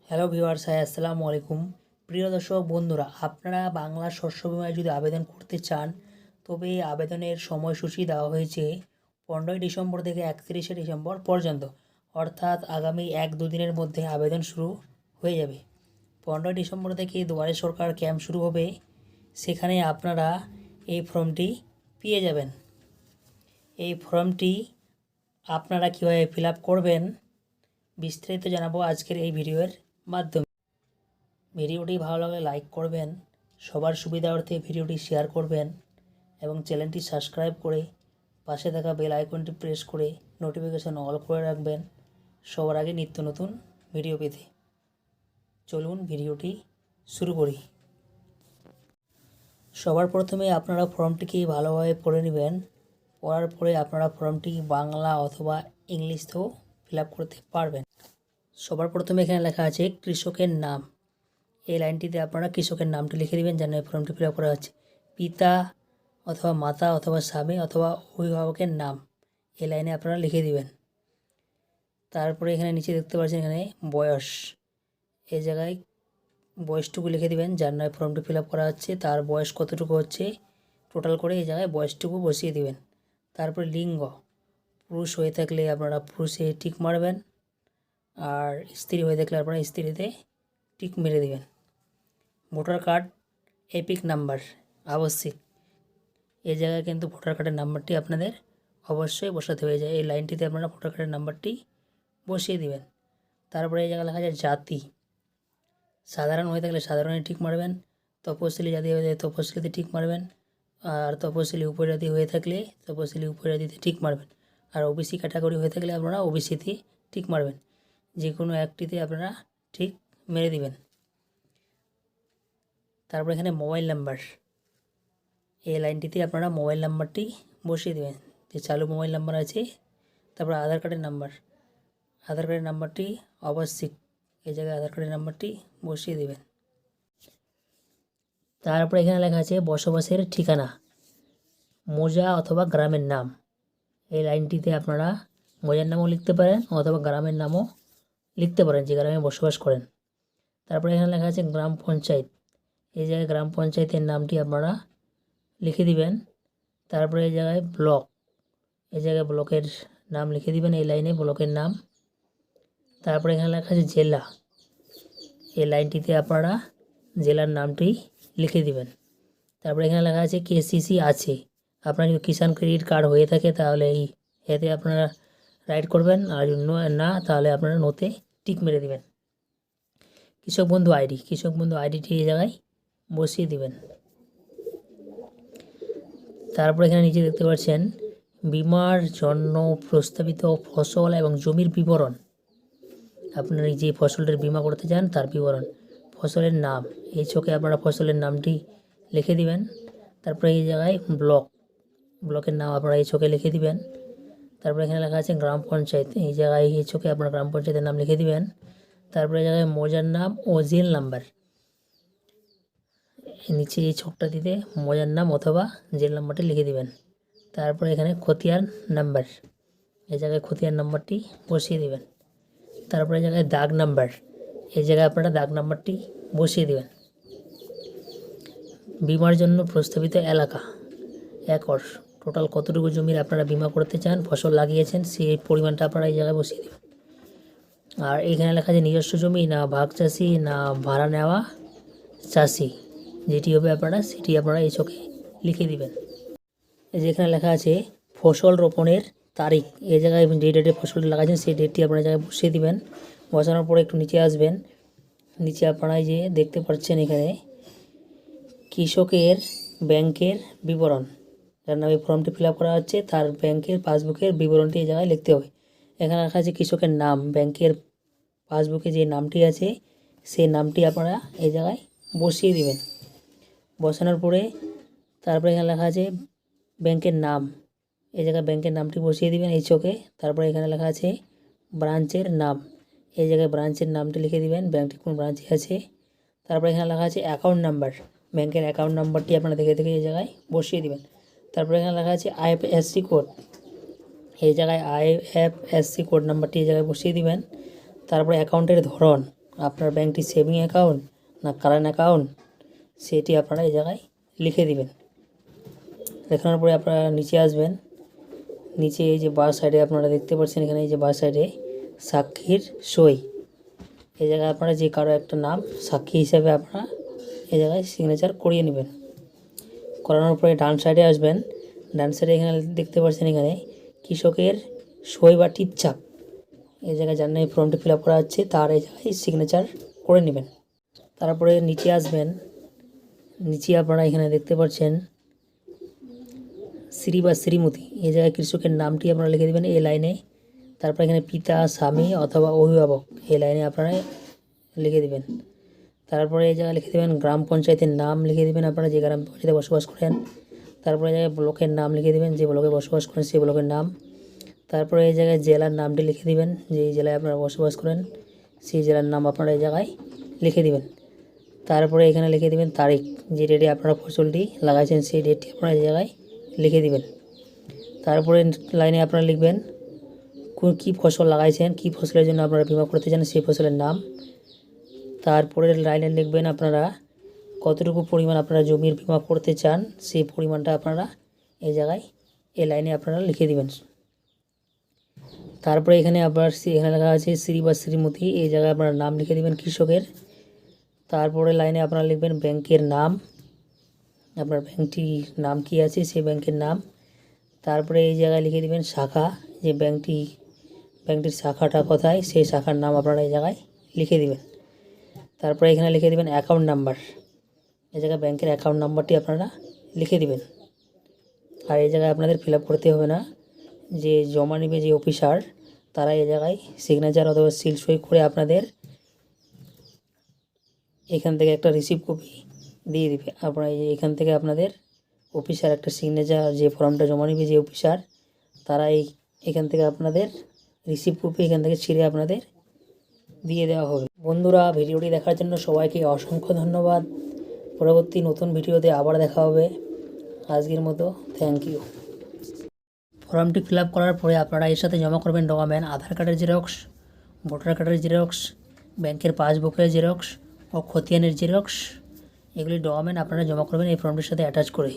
Hello viewers, আসসালামু আলাইকুম। প্রিয় দর্শক বন্ধুরা, আপনারা বাংলা শস্য বিমায় যদি আবেদন করতে চান তবে আবেদনের সময়সূচি দেওয়া হয়েছে 15ই ডিসেম্বর থেকে 31শে ডিসেম্বর পর্যন্ত, অর্থাৎ আগামী 1-2 দিনের মধ্যে আবেদন শুরু হয়ে যাবে। 15ই ডিসেম্বর থেকে দুয়ারে সরকার ক্যাম্প শুরু হবে, সেখানে আপনারা এই ফর্মটি পেয়ে যাবেন। এই ফর্মটি আপনারা কীভাবে ফিল আপ করবেন বিস্তারিত জানাবো আজকের এই ভিডিওর মাধ্যমে। ভিডিওটি ভালো লাগলে লাইক করবেন, সবার সুবিধার্থে ভিডিওটি শেয়ার করবেন এবং চ্যানেলটি সাবস্ক্রাইব করে পাশে থাকা বেল আইকনটি প্রেস করে নোটিফিকেশন অল করে রাখবেন সবার আগে নিত্য নতুন ভিডিও পেতে। চলুন ভিডিওটি শুরু করি। সবার প্রথমে আপনারা ফর্মটিকে ভালোভাবে পড়ে নেবেন। পড়ার পরে আপনারা ফর্মটি বাংলা অথবা ইংলিশেও ফিল আপ করতে পারবেন। সবার প্রথমে এখানে লেখা আছে কৃষকের নাম। এই লাইনটিতে আপনারা কৃষকের নামটি লিখে দেবেন, যেন এই ফর্মটি ফিল আপ করা হচ্ছে। পিতা অথবা মাতা অথবা স্বামী অথবা অভিভাবকের নাম এই লাইনে আপনারা লিখে দিবেন। তারপরে এখানে নিচে দেখতে পাচ্ছেন এখানে বয়স, এই জায়গায় বয়সটুকু লিখে দিবেন, যার নয় ফর্মটি ফিল আপ করা হচ্ছে তার বয়স কতটুকু হচ্ছে টোটাল করে এই জায়গায় বয়সটুকু বসিয়ে দিবেন। তারপরে লিঙ্গ, পুরুষ হয়ে থাকলে আপনারা পুরুষে টিক মারবেন, আর স্ত্রী হয়ে থাকলে আপনারা স্ত্রীতে টিক মেরে দিবেন। ভোটার কার্ড এপিক নাম্বার আবশ্যিক, এই জায়গায় কিন্তু ভোটার কার্ডের নাম্বারটি আপনাদের অবশ্যই বসাতে হয়ে যায়। এই লাইনটিতে আপনারা ভোটার কার্ডের নাম্বারটি বসিয়ে দিবেন। তারপরে এই জায়গায় লেখা যায় জাতি, সাধারণ হয়ে থাকলে সাধারণে টিক মারবেন, তপশিলি জাতি হয়ে থাকলে তপশিলিতে টিক মারবেন, আর তপশিলি উপজাতি হয়ে থাকলে তপশিলি উপজাতিতে টিক মারবেন, আর ওবিসি ক্যাটাগরি হয়ে থাকলে আপনারা ওবিসিতে টিক মারবেন। যে কোনো একটিতে আপনারা ঠিক মেরে দিবেন। তারপর এখানে মোবাইল নাম্বার, এই লাইনটিতে আপনারা মোবাইল নাম্বারটি বসিয়ে দেবেন, যে চালু মোবাইল নাম্বার আছে। তারপর আধার কার্ডের নাম্বারটি আবশ্যিক, এই জায়গায় আধার কার্ডের নাম্বারটি বসিয়ে দেবেন। তারপর এখানে লেখা আছে বসবাসের ঠিকানা, মৌজা অথবা গ্রামের নাম। এই লাইনটিতে আপনারা মৌজার নামও লিখতে পারেন অথবা গ্রামের নামও লিখতে পারেন, যে গ্রামে বসবাস করেন। তারপরে এখানে লেখা আছে গ্রাম পঞ্চায়েত, এই জায়গায় গ্রাম পঞ্চায়েতের নামটি আপনারা লিখে দিবেন। তারপরে এই জায়গায় ব্লক, এই জায়গায় ব্লকের নাম লিখে দিবেন, এই লাইনে ব্লকের নাম। তারপরে এখানে লেখা আছে জেলা, এই লাইনটিতে আপনারা জেলার নামটি লিখে দিবেন। তারপরে এখানে লেখা আছে কেসিসি আছে, আপনার যদি কিষাণ ক্রেডিট কার্ড হয়ে থাকে তাহলে এই এতে আপনারা রাইট করবেন, আর না তাহলে আপনারা নোতে টিক মেরে দিবেন। কৃষক বন্ধু আইডিটি এই জায়গায় বসিয়ে দিবেন। তারপর এখানে নিচে দেখতে পাচ্ছেন বিমার জন্য প্রস্তাবিত ফসল এবং জমির বিবরণ, আপনারা যে ফসলটির বিমা করতে চান তার বিবরণ, ফসলের নাম, এই ছকে আপনারা ফসলের নামটি লিখে দিবেন। তারপরে এই জায়গায় ব্লকের নাম আপনারা এই ছকে লিখে দিবেন। তারপরে এখানে লেখা আছে গ্রাম পঞ্চায়েত, এই জায়গায় এই ছকে আপনারা গ্রাম পঞ্চায়েতের নাম লিখে দিবেন। তারপরে এই জায়গায় মৌজার নাম ও জেল নাম্বার, নিচে এই ছকটা দিতে মৌজার নাম অথবা জেল নাম্বারটি লিখে দিবেন। তারপরে এখানে খতিয়ান নাম্বার, এই জায়গায় খতিয়ান নাম্বারটি বসিয়ে দিবেন। তারপরে এই জায়গায় দাগ নাম্বার, এই জায়গায় আপনারা দাগ নাম্বারটি বসিয়ে দেবেন। বিমার জন্য প্রস্তাবিত এলাকা একর, টোটাল কতটুকু জমির আপনারা বিমা করতে চান ফসল লাগিয়েছেন সেই পরিমাণটা আপনারা এই জায়গায় বসিয়ে দেবেন। আর এখানে লেখা আছে নিজস্ব জমি না ভাগ চাষি না ভাড়া নেওয়া চাষি, যেটি হবে আপনারা সেটি আপনারা এই চোখে লিখে দিবেন। এই যে এখানে লেখা আছে ফসল রোপণের তারিখ, এই জায়গায় যে ডেটে ফসলটা লাগাচ্ছেন সেই ডেটটি আপনারা জায়গায় বসিয়ে দিবেন। বসানোর পরে একটু নিচে আসবেন, নিচে আপনারা যে দেখতে পাচ্ছেন এখানে কৃষকের ব্যাংকের বিবরণ, যার নামে ফর্মটি ফিল আপ করা হচ্ছে তার ব্যাংকের পাসবুকের বিবরণটি এই জায়গায় লিখতে হবে। এখানে লেখা আছে কৃষকের নাম, ব্যাংকের পাসবুকে যে নামটি আছে সেই নামটি আপনারা এই জায়গায় বসিয়ে দিবেন। বসানোর পরে তারপরে এখানে লেখা আছে ব্যাংকের নাম, এই জায়গায় ব্যাংকের নামটি বসিয়ে দিবেন এই চোখে। তারপরে এখানে লেখা আছে ব্রাঞ্চের নাম, এই জায়গায় ব্রাঞ্চের নামটি লিখে দিবেন, ব্যাংকটি কোন ব্রাঞ্চে আছে। তারপরে এখানে লেখা আছে অ্যাকাউন্ট নাম্বার, ব্যাংকের অ্যাকাউন্ট নাম্বারটি আপনারা দেখে দেখে এই জায়গায় বসিয়ে দিবেন। তারপরে এখানে লেখা আছে আইএফএসসি কোড, এই জায়গায় আইএফএসসি কোড নাম্বারটি এই জায়গায় বসিয়ে দিবেন। তারপরে অ্যাকাউন্টের ধরন, আপনার ব্যাংকটি সেভিং অ্যাকাউন্ট না কারেন্ট অ্যাকাউন্ট সেটি আপনারা এই জায়গায় লিখে দিবেন। লেখানোর পরে আপনারা নিচে আসবেন। নিচে এই যে বাঁ সাইডে আপনারা দেখতে পাচ্ছেন, এখানে এই যে বাঁ সাইডে সাক্ষীর সই, এই জায়গায় আপনারা যে কারো একটা নাম সাক্ষী হিসাবে আপনারা এই জায়গায় সিগনেচার করিয়ে নেবেন। করানোর পরে ডান সাইডে আসবেন। ডান সাইডে এখানে দেখতে পাচ্ছেন এখানে কৃষকের সই বা টিপচাপ, এই জায়গায় যার নামে ফর্মটি ফিল আপ করা হচ্ছে তার এই জায়গায় সিগনেচার করে নেবেন। তারপরে নিচে আসবেন। নিচে আপনারা এখানে দেখতে পাচ্ছেন শ্রী বা শ্রীমতী, এই জায়গায় কৃষকের নামটি আপনারা লিখে দেবেন এই লাইনে। তারপর এখানে পিতা, স্বামী অথবা অভিভাবক এই লাইনে আপনারা লিখে দেবেন। তারপরে এই জায়গায় লিখে দেবেন গ্রাম পঞ্চায়েতের নাম লিখে দেবেন আপনারা যে গ্রাম পঞ্চায়েতে বসবাস করেন। তারপরে এই জায়গায় ব্লকের নাম লিখে দেবেন, যে ব্লকে বসবাস করেন সেই ব্লকের নাম। তারপরে এই জায়গায় জেলার নামটি লিখে দিবেন, যে জেলায় আপনারা বসবাস করেন সেই জেলার নাম আপনারা এই জায়গায় লিখে দিবেন। তারপরে এখানে লিখে দিবেন তারিখ, যে ডেটে আপনারা ফসলটি লাগাইছেন সেই ডেটটি আপনারা এই জায়গায় লিখে দিবেন। তারপরে লাইনে আপনারা লিখবেন কী ফসল লাগাইছেন, কী ফসলের জন্য আপনারা বিমা করতে চান সেই ফসলের নাম। তারপরে লাইনে লিখবেন আপনারা কতটুকু পরিমাণ আপনারা জমির বিমা করতে চান সেই পরিমাণটা আপনারা এই জায়গায় এই লাইনে আপনারা লিখে দিবেন। তারপরে এখানে আবার এখানে লেখা আছে শ্রী বা শ্রীমতী, এই জায়গায় আপনারা নাম লিখে দিবেন কৃষকের। তারপরে লাইনে আপনারা লিখবেন ব্যাংকের নাম, আপনার ব্যাংকটির নাম কি আছে সেই ব্যাংকের নাম। তারপরে এই জায়গায় লিখে দিবেন শাখা, যে ব্যাংকটির শাখাটা কোথায় সেই শাখার নাম আপনারা এই জায়গায় লিখে দিবেন। তারপরে এখানে লিখে দিবেন অ্যাকাউন্ট নাম্বার, এই জায়গায় ব্যাংকের অ্যাকাউন্ট নাম্বারটি আপনারা লিখে দিবেন। আর এই জায়গায় আপনাদের ফিল আপ করতে হবে না, যে জমা নেবে যে অফিসার তারা এই জায়গায় সিগনেচার অথবা সিল সই করে আপনাদের এখান থেকে একটা রিসিভ কপি দিয়ে দিবে। আপনারা এখান থেকে আপনাদের অফিসার একটা সিগনেচার, যে ফর্মটা জমা নেবে যে অফিসার তারা এখান থেকে আপনাদের রিসিভ কপি এখান থেকে ছিঁড়ে আপনাদের দিয়ে দেওয়া হবে। বন্ধুরা, ভিডিওটি দেখার জন্য সবাইকে অসংখ্য ধন্যবাদ। পরবর্তী নতুন ভিডিওতে আবার দেখা হবে। আজকের মতো থ্যাংক ইউ। ফর্মটি ফিল আপ করার পরে আপনারা এর সাথে জমা করবেন ডকুমেন্ট আধার কার্ডের জেরক্স, ভোটার কার্ডের জেরক্স, ব্যাংকের পাসবুকের জেরক্স ও খতিয়ানের জেরক্স। এগুলি ডকুমেন্ট আপনারা জমা করবেন এই ফর্মটির সাথে অ্যাটাচ করে।